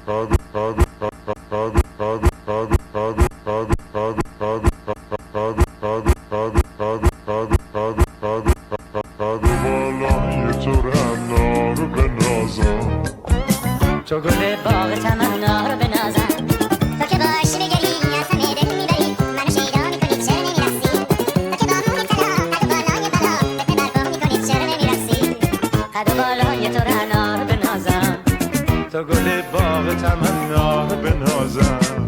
تو گل باغ تمنا رو بنازم، تو که باش بگری از همه دل میبری، منو شیدا میکنی چرا نمیرسی، تو که با موی طلا قد و بالای بالا به برپا میکنی چرا نمیرسی، قد و بالای تو رعنا رو بنازم، تو گل باغ تمنا رو بنازم.